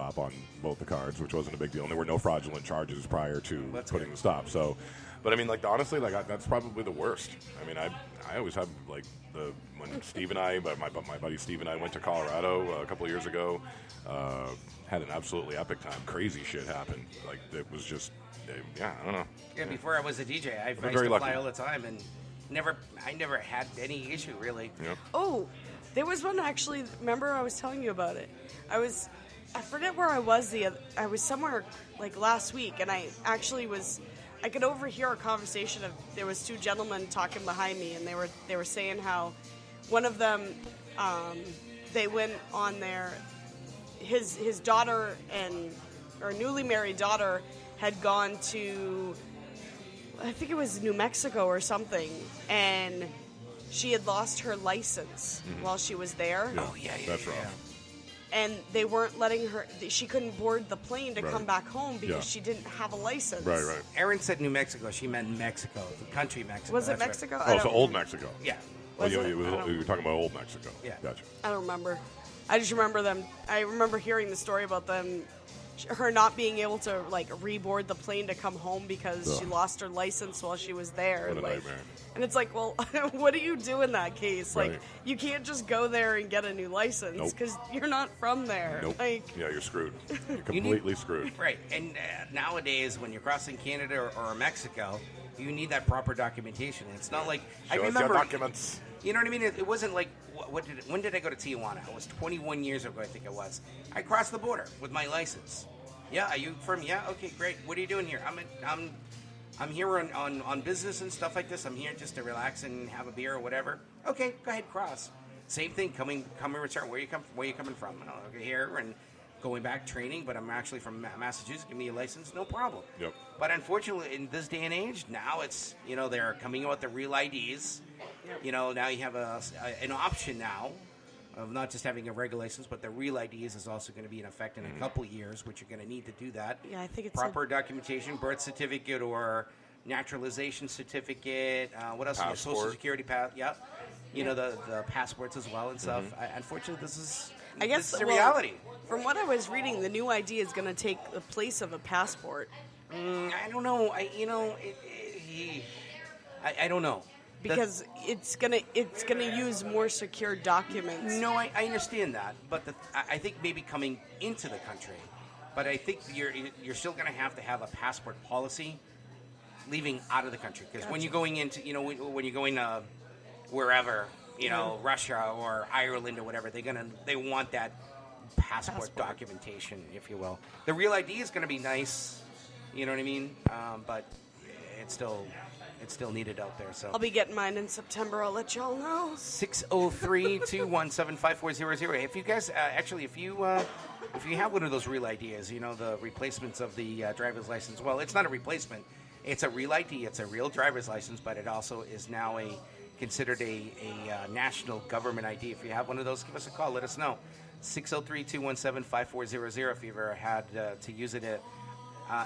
stop on both the cards, which wasn't a big deal. And there were no fraudulent charges prior to putting the stop. So, but I mean, like honestly, like that's probably the worst. I mean, I always have like when Steve and I, my buddy Steve and I went to Colorado a couple of years ago, had an absolutely epic time. Crazy shit happened. Like it was just, I don't know. Yeah, before I was a DJ, I used to fly all the time and I never had any issue really. Yep. Oh, there was one actually. Remember, I was telling you about it. I forget where I was I was somewhere like last week, and I could overhear a conversation of there was two gentlemen talking behind me, and they were saying how one of them they went on his daughter or newly married daughter had gone to, I think it was New Mexico or something, and she had lost her license while she was there. Yeah. Oh, yeah. That's rough. Yeah. And they weren't letting her, she couldn't board the plane to come back home because she didn't have a license. Right. Erin said New Mexico. She meant Mexico, the country Mexico. Was it Mexico? Right. Oh, so Old Mexico. Yeah. You were talking about Old Mexico. Yeah. Gotcha. I don't remember. I just remember them. I remember hearing the story about them, her not being able to like reboard the plane to come home because she lost her license while she was there. What a nightmare. And it's like, well, what do you do in that case? Right. Like, you can't just go there and get a new license because you're not from there. Nope. Like, yeah, you're screwed. You're completely screwed. Right. And nowadays, when you're crossing Canada or Mexico, you need that proper documentation. It's not like Show us your documents. You know what I mean? It wasn't like when did I go to Tijuana? It was 21 years ago, I think it was. I crossed the border with my license. Yeah, are you from? Yeah, okay, great. What are you doing here? I'm here on business and stuff like this. I'm here just to relax and have a beer or whatever. Okay, go ahead, cross. Same thing. Coming return. Where you coming from? Okay, here and going back training, but I'm actually from Massachusetts. Give me a license, no problem. Yep. But unfortunately, in this day and age, now it's they're coming out with the real IDs. Yep. Now you have an option now of not just having a regular license, but the real IDs is also going to be in effect in a couple years, which you're going to need to do that. Yeah, I think it's proper documentation, birth certificate or naturalization certificate. What else? Passport. Social security pass. Yep. The passports as well and stuff. Unfortunately, this is the reality. From what I was reading, the new ID is going to take the place of a passport. I don't know. I don't know. Because it's gonna use more secure documents. No, I understand that, but I think maybe coming into the country, but I think you're still going to have a passport policy leaving out of the country because when you're going into when you're going wherever Russia or Ireland or whatever, they want that passport documentation, if you will. The real ID is going to be nice, you know what I mean, but it's still needed out there. So I'll be getting mine in September. I'll let y'all know. 603-217-5400. If you guys if you have one of those real IDs, the replacements of the driver's license. Well, it's not a replacement. It's a real ID. It's a real driver's license, but it also is now considered a national government ID. If you have one of those, give us a call. Let us know. 603-217-5400. If you've ever had to use it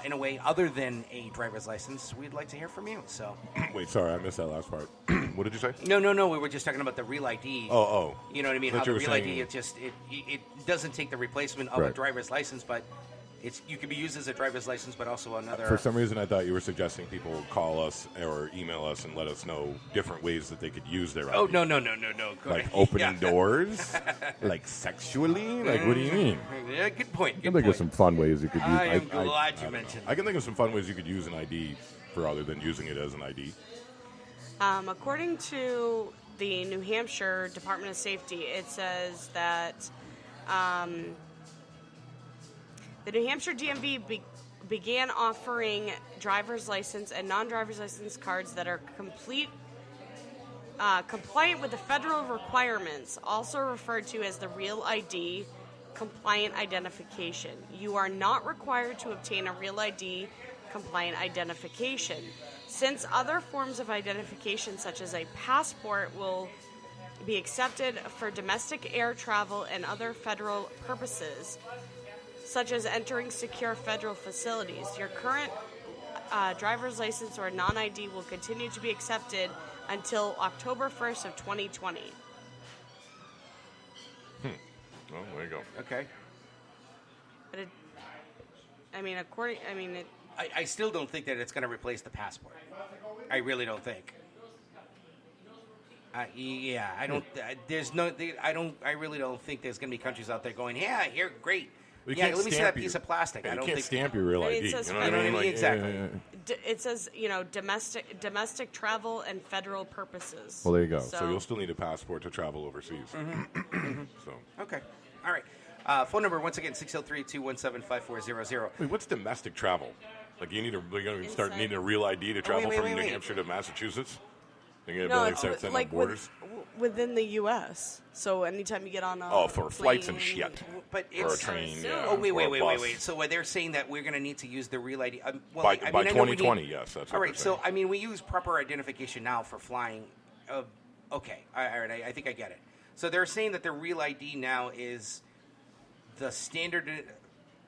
in a way other than a driver's license, we'd like to hear from you. So, wait, sorry, I missed that last part. What did you say? No. We were just talking about the real ID. Oh. You know what I mean? How the real ID, it doesn't take the replacement of a driver's license, but you can be used as a driver's license, but also another. For some reason, I thought you were suggesting people call us or email us and let us know different ways that they could use their ID. Oh, no. Like opening doors? Like sexually? Like, what do you mean? Yeah, good point. I can think of some fun ways you could use. I am glad you mentioned. I can think of some fun ways you could use an ID for other than using it as an ID. According to the New Hampshire Department of Safety, it says that the New Hampshire DMV began offering driver's license and non-driver's license cards that are compliant with the federal requirements, also referred to as the Real ID compliant identification. You are not required to obtain a Real ID compliant identification. Since other forms of identification, such as a passport, will be accepted for domestic air travel and other federal purposes, such as entering secure federal facilities, your current driver's license or non-ID will continue to be accepted until October 1st of 2020. Well, there you go. Okay. But it, it. I still don't think that it's going to replace the passport. I really don't think. I don't. There's no. I really don't think there's going to be countries out there going, yeah, here, great. Well, yeah, let me see that piece of plastic. Yeah, I don't can't think stamp your real ID. It says You know what I mean? Like, exactly. It says domestic travel and federal purposes. Well, there you go. So you'll still need a passport to travel overseas. So okay, all right. Phone number once again 603-217-5400. Wait, what's domestic travel? Like you need to start needing a real ID to travel from New Hampshire to Massachusetts. You No, it's like borders. Within the U.S. So anytime you get on a for flights and shit. But Or a it's train. Oh yeah, wait. So they're saying that we're going to need to use the real ID. By I know 2020, yes, that's what all right. they're saying. So we use proper identification now for flying. Okay, all right. I think I get it. So they're saying that the real ID now is the standard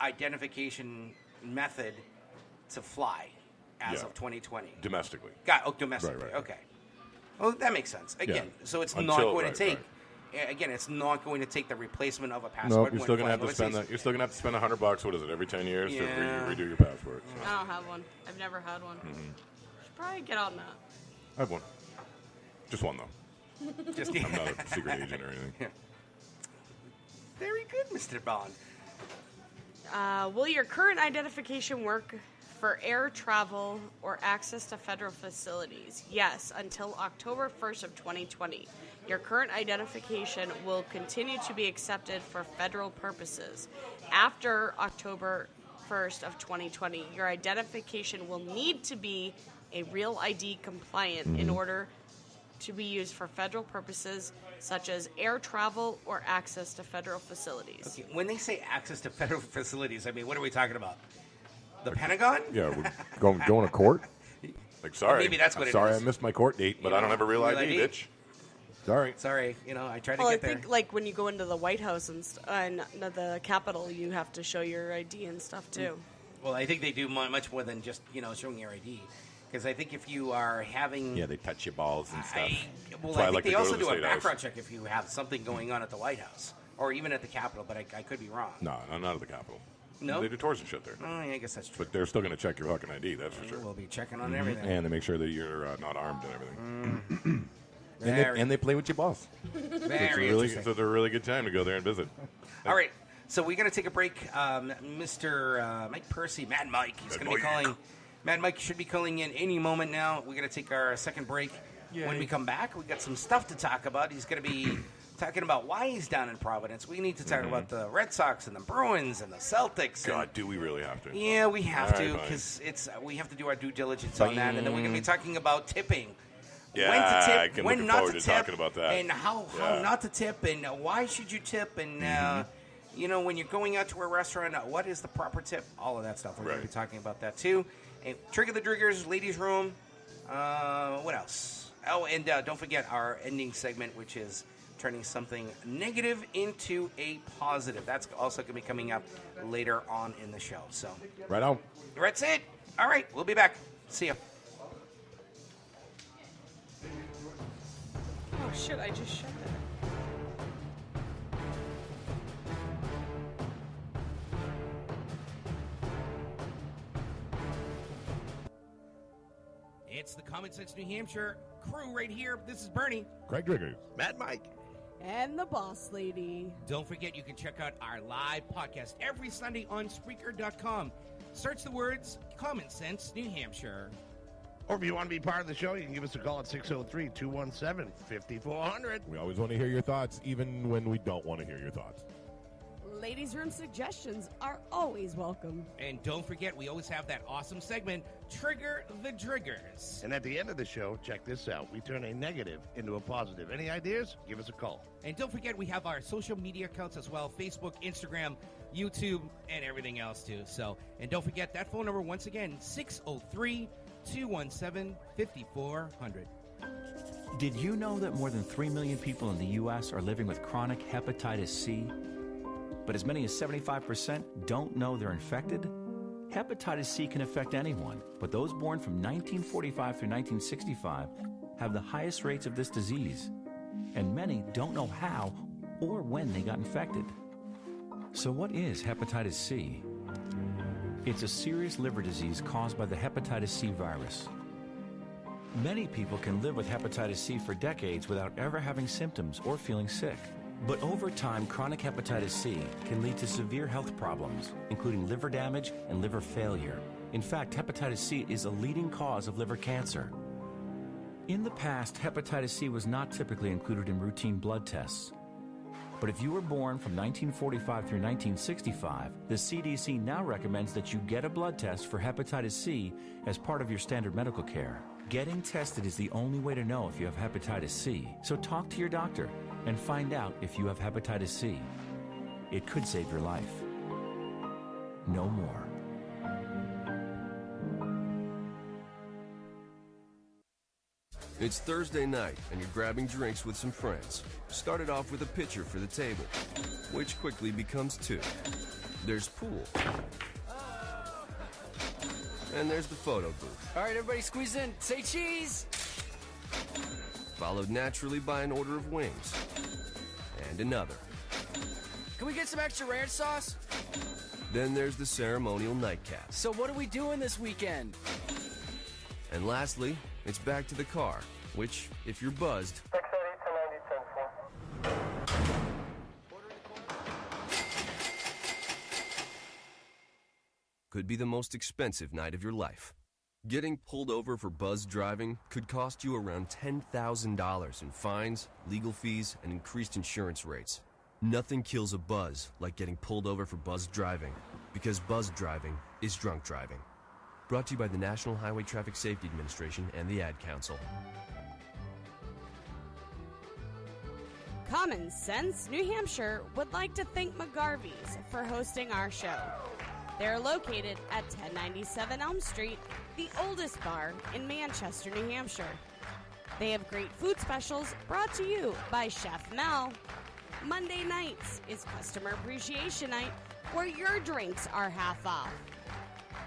identification method to fly as of 2020. Domestically. Domestically. Right. Okay. Well, that makes sense. Again, so it's not going to take. Again, it's not going to take the replacement of a passport. No, you're still going to have to spend that. You're still going to have to spend $100. What is it? Every 10 years to redo your passport. So. I don't have one. I've never had one. Should probably get on that. I have one. Just one though. I'm not a secret agent or anything. Yeah. Very good, Mr. Bond. Will your current identification work for air travel or access to federal facilities? Yes, until October 1st of 2020. Your current identification will continue to be accepted for federal purposes. After October 1st of 2020, your identification will need to be a real ID compliant in order to be used for federal purposes such as air travel or access to federal facilities. Okay. When they say access to federal facilities, I mean, what are we talking about? The Pentagon? Yeah, we're going to court. Like, sorry, Maybe that's what I'm it sorry, is. I missed my court date, but I don't have a real ID, bitch. Sorry. Sorry, I tried to Well, I get there. think like when you go into the White House and the Capitol, you have to show your ID and stuff too. Well, I think they do much more than just showing your ID, because I think if you are having Yeah, they touch your balls and stuff. I That's why think like they to go also to the do a State House. background check if you have something going on at the White House or even at the Capitol, but I could be wrong. No, not at the Capitol. No? They do tours and shit there. Oh, yeah, I guess that's true. But they're still going to check your fucking ID, that's for sure. We'll be checking on everything. And they make sure that you're not armed and everything. Very- and they play with your balls. Very So interesting. it's a really good time to go there and visit. All right, so we're going to take a break. Mr. Mike Percy, Mad Mike, he's going to be calling. Mad Mike should be calling in any moment now. We're going to take our second break. Yay. When we come back, we got some stuff to talk about. He's going to be talking about why he's down in Providence. We need to talk about the Red Sox and the Bruins and the Celtics. God, do we really have to? Yeah, we have All to right, fine. because we have to do our due diligence on that, and then we're going to be talking about tipping. Yeah, when to tip, I can when look not forward to to tip, talking about that. and how not to tip, and why should you tip, and when you're going out to a restaurant, what is the proper tip? All of that stuff. We're going to be talking about that too. And Trigger the Driggers, ladies' room. What else? Oh, and don't forget our ending segment, which is turning something negative into a positive. That's also going to be coming up later on in the show. So, Right on. that's it. All right, we'll be back. See ya. Oh shit! I just shut that. It's the Common Sense New Hampshire crew right here. This is Bernie. Craig Driggers. Mad Mike. And the boss lady. Don't forget you can check out our live podcast every Sunday on Spreaker.com. Search the words Common Sense New Hampshire. Or if you want to be part of the show, you can give us a call at 603-217-5400. We always want to hear your thoughts, even when we don't want to hear your thoughts. Ladies' room suggestions are always welcome. And don't forget, we always have that awesome segment, Trigger the Driggers. And at the end of the show, check this out. We turn a negative into a positive. Any ideas? Give us a call. And don't forget, we have our social media accounts as well, Facebook, Instagram, YouTube, and everything else too. So, and don't forget that phone number once again, 603-217-5400. Did you know that more than 3 million people in the U.S. are living with chronic hepatitis C? But as many as 75% don't know they're infected? Hepatitis C can affect anyone, but those born from 1945 through 1965 have the highest rates of this disease, and many don't know how or when they got infected. So what is hepatitis C? It's a serious liver disease caused by the hepatitis C virus. Many people can live with hepatitis C for decades without ever having symptoms or feeling sick. But over time, chronic hepatitis C can lead to severe health problems, including liver damage and liver failure. In fact, hepatitis C is a leading cause of liver cancer. In the past, hepatitis C was not typically included in routine blood tests. But if you were born from 1945 through 1965, the CDC now recommends that you get a blood test for hepatitis C as part of your standard medical care. Getting tested is the only way to know if you have hepatitis C, so talk to your doctor and find out if you have hepatitis C. It could save your life. No more. It's Thursday night, and you're grabbing drinks with some friends. Started off with a pitcher for the table, which quickly becomes two. There's pool. And there's the photo booth. All right, everybody squeeze in. Say cheese! Followed naturally by an order of wings. And another. Can we get some extra ranch sauce? Then there's the ceremonial nightcap. So what are we doing this weekend? And lastly, it's back to the car, which, if you're buzzed, could be the most expensive night of your life. Getting pulled over for buzz driving could cost you around $10,000 in fines, legal fees, and increased insurance rates. Nothing kills a buzz like getting pulled over for buzz driving, because buzz driving is drunk driving. Brought to you by the National Highway Traffic Safety Administration and the Ad Council. Common Sense New Hampshire would like to thank McGarvey's for hosting our show. They're located at 1097 Elm Street, the oldest bar in Manchester, New Hampshire. They have great food specials brought to you by Chef Mel. Monday nights is Customer Appreciation Night, where your drinks are half off.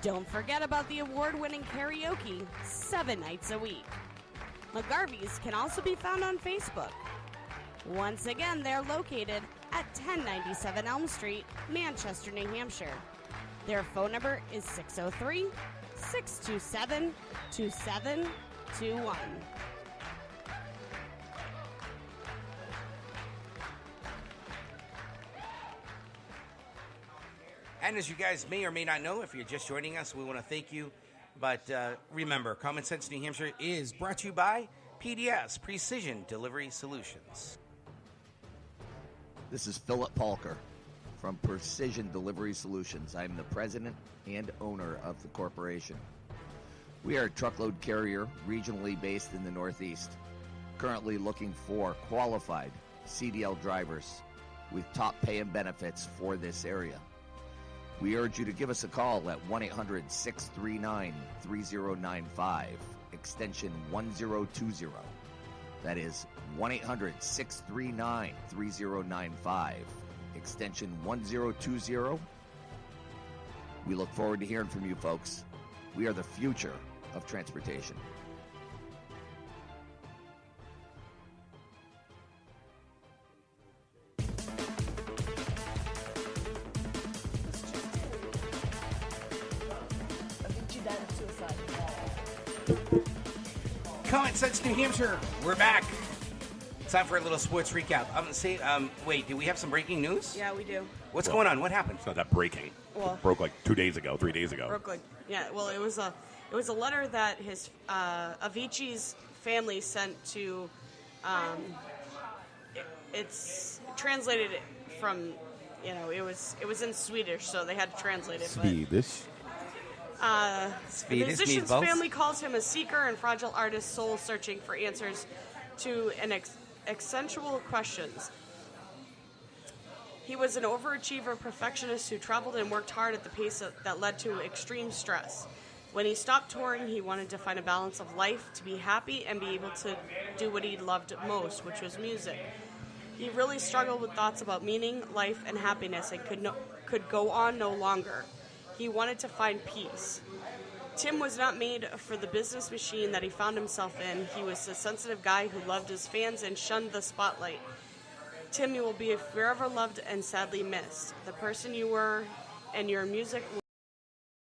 Don't forget about the award-winning karaoke 7 nights a week. McGarvey's can also be found on Facebook. Once again, they're located at 1097 Elm Street, Manchester, New Hampshire. Their phone number is 603-627-2721. And as you guys may or may not know, if you're just joining us, we want to thank you. But remember, Common Sense New Hampshire is brought to you by PDS, Precision Delivery Solutions. This is Philip Palker from Precision Delivery Solutions. I'm the president and owner of the corporation. We are a truckload carrier regionally based in the Northeast, currently looking for qualified CDL drivers with top pay and benefits for this area. We urge you to give us a call at 1-800-639-3095, extension 1020. That is 1-800-639-3095, extension 1020. We look forward to hearing from you folks. We are the future of transportation. Common Sense New Hampshire, we're back. It's time for a little sports recap. Wait, do we have some breaking news? Yeah, we do. What's going on? What happened? It's not that breaking. Well, It broke like 2 days ago, 3 days ago. Brooklyn. Yeah, well, it was a letter that his Avicii's family sent to. It's translated from, it was in Swedish, so they had to translate it. Swedish. The musician's meatballs. family calls him a seeker and fragile artist, soul searching for answers to essential questions. He was an overachiever perfectionist who traveled and worked hard at the pace that led to extreme stress. When he stopped touring, he wanted to find a balance of life, to be happy, and be able to do what he loved most, which was music. He really struggled with thoughts about meaning, life, and happiness, and could go on no longer. He wanted to find peace. Tim was not made for the business machine that he found himself in. He was a sensitive guy who loved his fans and shunned the spotlight. Tim, you will be forever loved and sadly missed. The person you were and your music